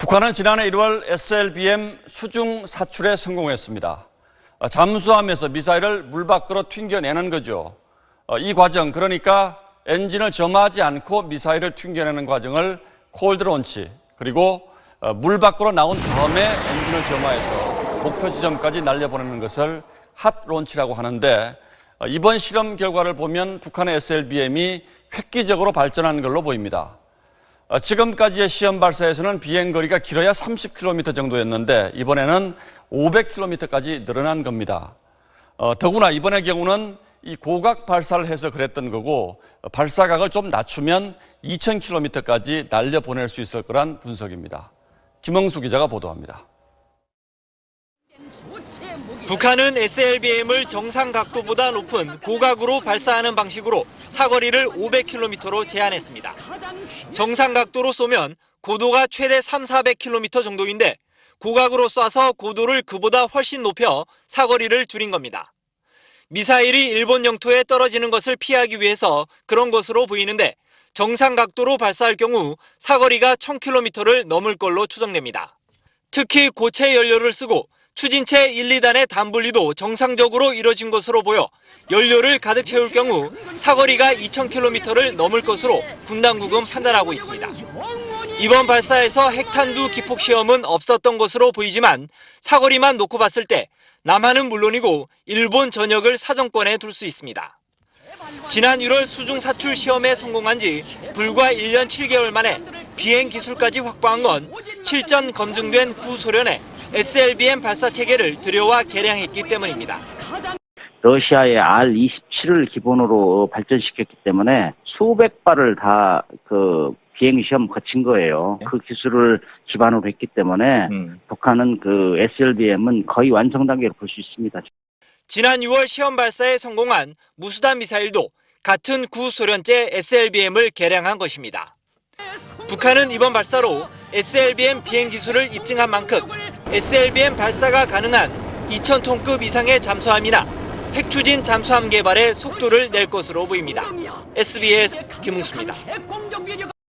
북한은 지난해 1월 SLBM 수중 사출에 성공했습니다. 잠수함에서 미사일을 물 밖으로 튕겨내는 거죠. 이 과정, 그러니까 엔진을 점화하지 않고 미사일을 튕겨내는 과정을 콜드 론치, 그리고 물 밖으로 나온 다음에 엔진을 점화해서 목표 지점까지 날려보내는 것을 핫 론치라고 하는데, 이번 실험 결과를 보면 북한의 SLBM이 획기적으로 발전한 걸로 보입니다. 지금까지의 시험 발사에서는 비행거리가 길어야 30km 정도였는데 이번에는 500km까지 늘어난 겁니다. 더구나 이번의 경우는 이 고각 발사를 해서 그랬던 거고, 발사각을 좀 낮추면 2000km까지 날려보낼 수 있을 거란 분석입니다. 김흥수 기자가 보도합니다. 북한은 SLBM을 정상 각도보다 높은 고각으로 발사하는 방식으로 사거리를 500km로 제한했습니다. 정상 각도로 쏘면 고도가 최대 300-400km 정도인데 고각으로 쏴서 고도를 그보다 훨씬 높여 사거리를 줄인 겁니다. 미사일이 일본 영토에 떨어지는 것을 피하기 위해서 그런 것으로 보이는데, 정상 각도로 발사할 경우 사거리가 1000km를 넘을 걸로 추정됩니다. 특히 고체 연료를 쓰고 추진체 1, 2단의 단분리도 정상적으로 이뤄진 것으로 보여 연료를 가득 채울 경우 사거리가 2000km를 넘을 것으로 군 당국은 판단하고 있습니다. 이번 발사에서 핵탄두 기폭 시험은 없었던 것으로 보이지만 사거리만 놓고 봤을 때 남한은 물론이고 일본 전역을 사정권에 둘 수 있습니다. 지난 1월 수중 사출 시험에 성공한 지 불과 1년 7개월 만에 비행 기술까지 확보한 건 실전 검증된 구소련의 SLBM 발사 체계를 들여와 개량했기 때문입니다. 러시아의 R-27을 기본으로 발전시켰기 때문에 수백 발을 다 비행 시험 거친 거예요. 그 기술을 기반으로 했기 때문에 북한은 SLBM은 거의 완성 단계로 볼 수 있습니다. 지난 6월 시험 발사에 성공한 무수단 미사일도 같은 구소련제 SLBM을 개량한 것입니다. 북한은 이번 발사로 SLBM 비행 기술을 입증한 만큼 SLBM 발사가 가능한 2000톤급 이상의 잠수함이나 핵추진 잠수함 개발에 속도를 낼 것으로 보입니다. SBS 김웅수입니다.